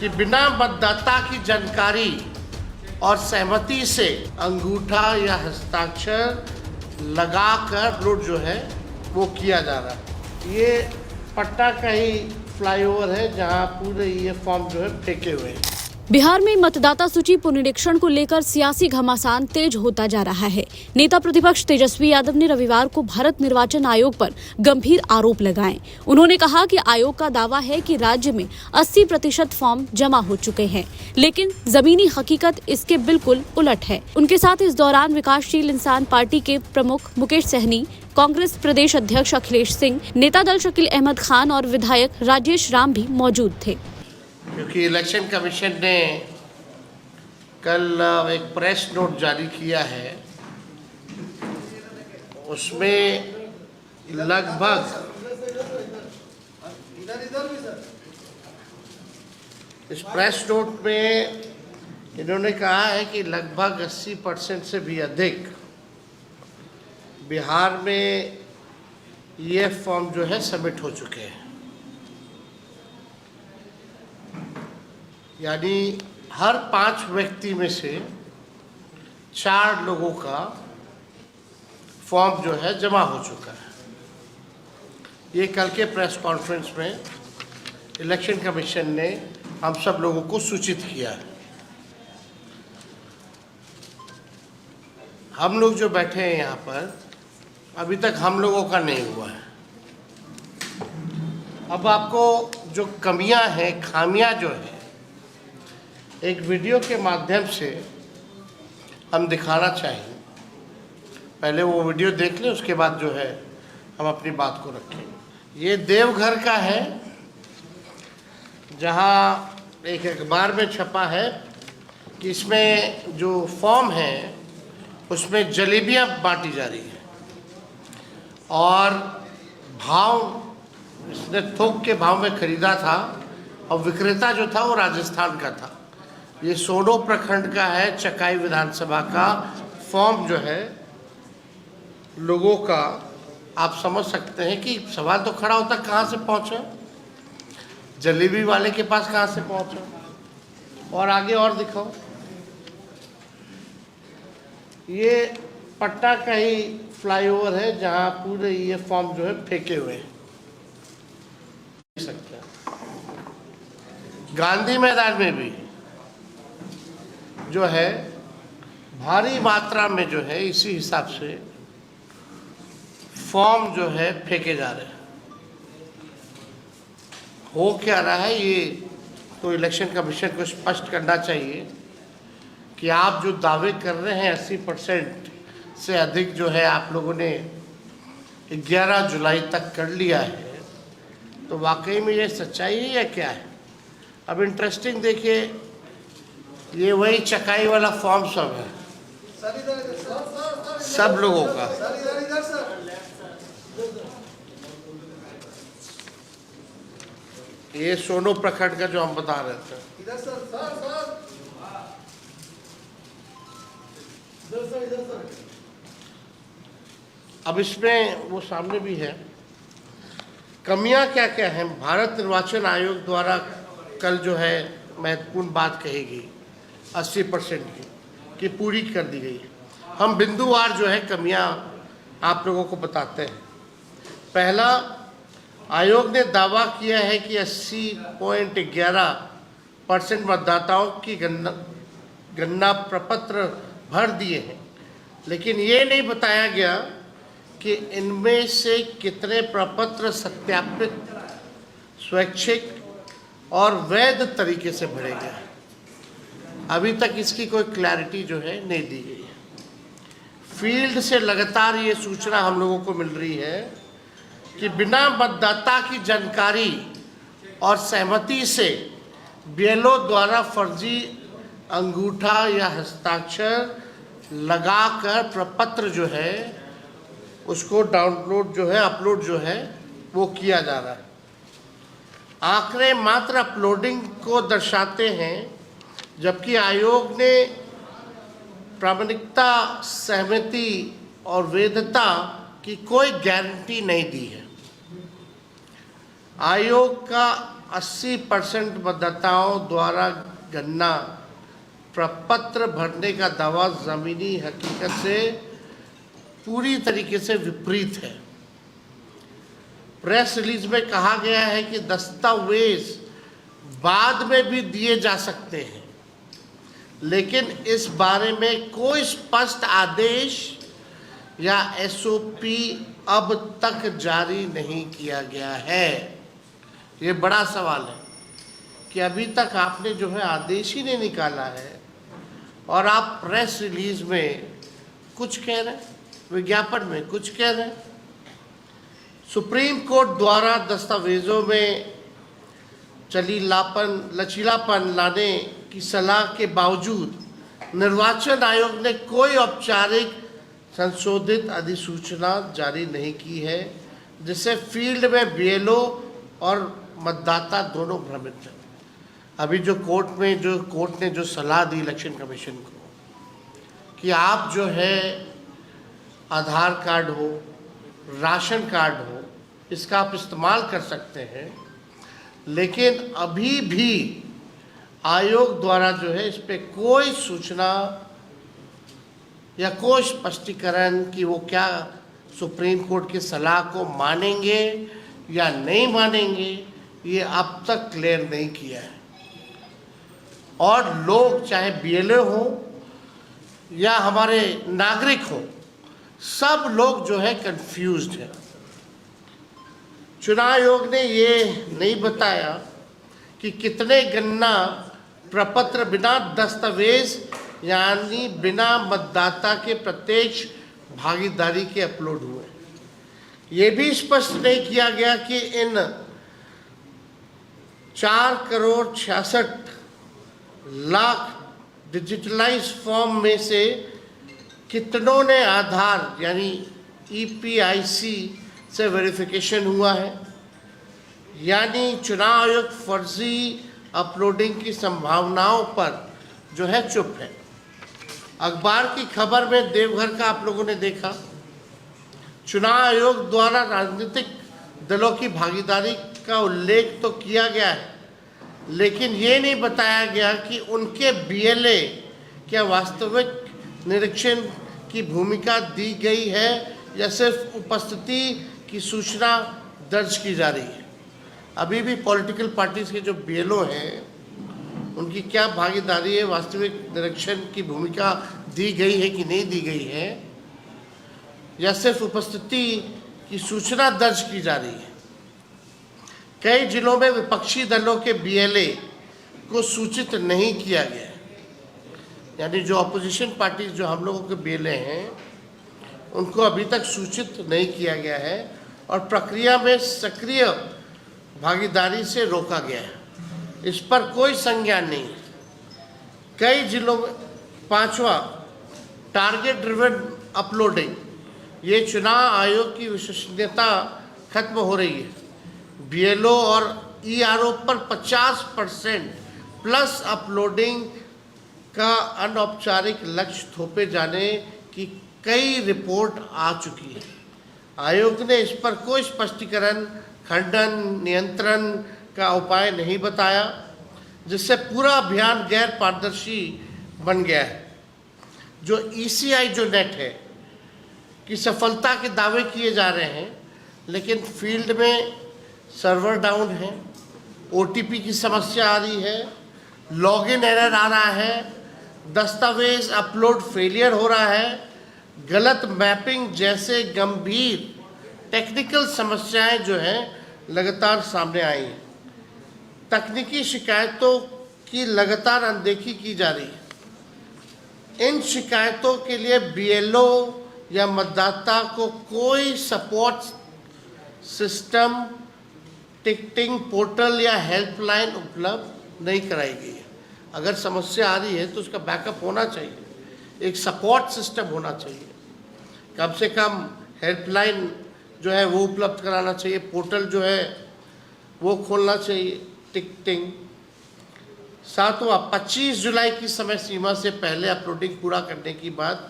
कि बिना मतदाता की जानकारी और सहमति से अंगूठा या हस्ताक्षर लगाकर अपलोड जो है वो किया जा रहा है। ये पटना का ही फ्लाईओवर है जहां पूरे ये फॉर्म जो है फेंके हुए हैं। बिहार में मतदाता सूची पुनरीक्षण को लेकर सियासी घमासान तेज होता जा रहा है। नेता प्रतिपक्ष तेजस्वी यादव ने रविवार को भारत निर्वाचन आयोग पर गंभीर आरोप लगाए। उन्होंने कहा कि आयोग का दावा है कि राज्य में 80% फॉर्म जमा हो चुके हैं, लेकिन जमीनी हकीकत इसके बिल्कुल उलट है। उनके साथ इस दौरान विकासशील इंसान पार्टी के प्रमुख मुकेश सहनी, कांग्रेस प्रदेश अध्यक्ष अखिलेश सिंह, नेता दल शकील अहमद खान और विधायक राजेश राम भी मौजूद थे। क्योंकि इलेक्शन कमीशन ने कल एक प्रेस नोट जारी किया है, उसमें लगभग इस प्रेस नोट में इन्होंने कहा है कि लगभग 80% से भी अधिक बिहार में ये फॉर्म जो है सबमिट हो चुके हैं। यानी हर 5 व्यक्ति में से 4 लोगों का फॉर्म जो है जमा हो चुका है। ये कल के प्रेस कॉन्फ्रेंस में इलेक्शन कमीशन ने हम सब लोगों को सूचित किया है। हम लोग जो बैठे हैं यहाँ पर, अभी तक हम लोगों का नहीं हुआ है। अब आपको जो कमियां हैं, खामियां जो है, एक वीडियो के माध्यम से हम दिखाना चाहिए। पहले वो वीडियो देख लें, उसके बाद जो है हम अपनी बात को रखेंगे। ये देवघर का है, जहाँ एक अखबार में छपा है कि इसमें जो फॉर्म है उसमें जलेबियाँ बांटी जा रही है और भाव इसने थोक के भाव में खरीदा था और विक्रेता जो था वो राजस्थान का था। ये सोनो प्रखंड का है, चकाई विधानसभा का फॉर्म जो है लोगों का। आप समझ सकते हैं कि सवाल तो खड़ा होता कहाँ से पहुँचा, जलेबी वाले के पास कहाँ से पहुँचा। और आगे और दिखाओ, ये पटना का ही फ्लाईओवर है जहाँ पूरे ये फॉर्म जो है फेंके हुए हैं। सकते हैं गांधी मैदान में भी जो है भारी मात्रा में जो है इसी हिसाब से फॉर्म जो है फेंके जा रहे हैं। हो क्या रहा है, ये तो इलेक्शन कमीशन को स्पष्ट करना चाहिए कि आप जो दावे कर रहे हैं 80% से अधिक जो है आप लोगों ने 11 जुलाई तक कर लिया है, तो वाकई में ये सच्चाई है या क्या है। अब इंटरेस्टिंग देखिए, ये वही चकाई वाला फॉर्म सब है, सब लोगों का। ये सोनो प्रखंड का जो हम बता रहे थे, अब इसमें वो सामने भी है। कमियां क्या क्या हैं, भारत निर्वाचन आयोग द्वारा कल जो है महत्वपूर्ण बात कही गई 80% की पूरी कर दी गई। हम बिंदुवार जो है कमियां आप लोगों को बताते हैं। पहला, आयोग ने दावा किया है कि 80.11% मतदाताओं की गणना प्रपत्र भर दिए हैं, लेकिन ये नहीं बताया गया कि इनमें से कितने प्रपत्र सत्यापित, स्वैच्छिक और वैध तरीके से भरे गए हैं। अभी तक इसकी कोई क्लैरिटी जो है नहीं दी गई है। फील्ड से लगातार ये सूचना हम लोगों को मिल रही है कि बिना मतदाता की जानकारी और सहमति से बीएलओ द्वारा फर्जी अंगूठा या हस्ताक्षर लगाकर प्रपत्र जो है उसको डाउनलोड जो है, अपलोड जो है वो किया जा रहा है। आंकड़े मात्र अपलोडिंग को दर्शाते हैं, जबकि आयोग ने प्रामाणिकता, सहमति और वैधता की कोई गारंटी नहीं दी है। 80% मतदाताओं द्वारा गन्ना प्रपत्र भरने का दावा ज़मीनी हकीकत से पूरी तरीके से विपरीत है। प्रेस रिलीज में कहा गया है कि दस्तावेज बाद में भी दिए जा सकते हैं, लेकिन इस बारे में कोई स्पष्ट आदेश या एसओपी अब तक जारी नहीं किया गया है। ये बड़ा सवाल है कि अभी तक आपने जो है आदेश ही नहीं निकाला है और आप प्रेस रिलीज में कुछ कह रहे हैं, विज्ञापन में कुछ कह रहे हैं। सुप्रीम कोर्ट द्वारा दस्तावेजों में लचीलापन लाने की सलाह के बावजूद निर्वाचन आयोग ने कोई औपचारिक संशोधित अधिसूचना जारी नहीं की है, जिससे फील्ड में बीएलओ और मतदाता दोनों भ्रमित हैं। अभी जो कोर्ट ने जो सलाह दी इलेक्शन कमीशन को कि आप जो है आधार कार्ड हो, राशन कार्ड हो, इसका आप इस्तेमाल कर सकते हैं, लेकिन अभी भी आयोग द्वारा जो है इस पे कोई सूचना या कोई स्पष्टीकरण कि वो क्या सुप्रीम कोर्ट की सलाह को मानेंगे या नहीं मानेंगे, ये अब तक क्लियर नहीं किया है। और लोग चाहे बीएलओ हो या हमारे नागरिक हो, सब लोग जो है कंफ्यूज्ड हैं। चुनाव आयोग ने ये नहीं बताया कि कितने गन्ना प्रपत्र बिना दस्तावेज यानी बिना मतदाता के प्रत्यक्ष भागीदारी के अपलोड हुए। ये भी स्पष्ट नहीं किया गया कि इन 4,66,00,000 डिजिटलाइज फॉर्म में से कितनों ने आधार यानी ईपीआईसी से वेरिफिकेशन हुआ है, यानी चुनाव आयोग फर्जी अपलोडिंग की संभावनाओं पर जो है चुप है। अखबार की खबर में देवघर का आप लोगों ने देखा, चुनाव आयोग द्वारा राजनीतिक दलों की भागीदारी का उल्लेख तो किया गया है, लेकिन ये नहीं बताया गया कि उनके बीएलए क्या वास्तविक निरीक्षण की भूमिका दी गई है या सिर्फ उपस्थिति की सूचना दर्ज की जा रही है। अभी भी पॉलिटिकल पार्टीज के जो बीएलओ हैं उनकी क्या भागीदारी है, वास्तविक निरीक्षण की भूमिका दी गई है कि नहीं दी गई है, या सिर्फ उपस्थिति की सूचना दर्ज की जा रही है। कई जिलों में विपक्षी दलों के बीएलए को सूचित नहीं किया गया है, यानी जो अपोजिशन पार्टीज जो हम लोगों के बीएलए हैं उनको अभी तक सूचित नहीं किया गया है और प्रक्रिया में सक्रिय भागीदारी से रोका गया है। इस पर कोई संज्ञान नहीं है। कई जिलों में 5वां टारगेट ड्रिवन अपलोडिंग, ये चुनाव आयोग की विश्वसनीयता खत्म हो रही है। बीएलओ और ईआरओ पर 50% प्लस अपलोडिंग का अनौपचारिक लक्ष्य थोपे जाने की कई रिपोर्ट आ चुकी है। आयोग ने इस पर कोई स्पष्टीकरण, खंडन, नियंत्रण का उपाय नहीं बताया, जिससे पूरा अभियान गैर पारदर्शी बन गया है। जो ईसीआई जो नेट है कि सफलता के दावे किए जा रहे हैं, लेकिन फील्ड में सर्वर डाउन है, ओटीपी की समस्या आ रही है, लॉगिन एरर आ रहा है, दस्तावेज अपलोड फेलियर हो रहा है, गलत मैपिंग जैसे गंभीर टेक्निकल समस्याएं जो हैं लगातार सामने आई हैं। तकनीकी शिकायतों की लगातार अनदेखी की जा रही है। इन शिकायतों के लिए बीएलओ या मतदाता को कोई सपोर्ट सिस्टम, टिकटिंग पोर्टल या हेल्पलाइन उपलब्ध नहीं कराई गई है। अगर समस्या आ रही है तो उसका बैकअप होना चाहिए, एक सपोर्ट सिस्टम होना चाहिए, कम से कम हेल्पलाइन जो है वो उपलब्ध कराना चाहिए, पोर्टल जो है वो खोलना चाहिए, टिकटिंग। 7वां 25 जुलाई की समय सीमा से पहले अपलोडिंग पूरा करने की बात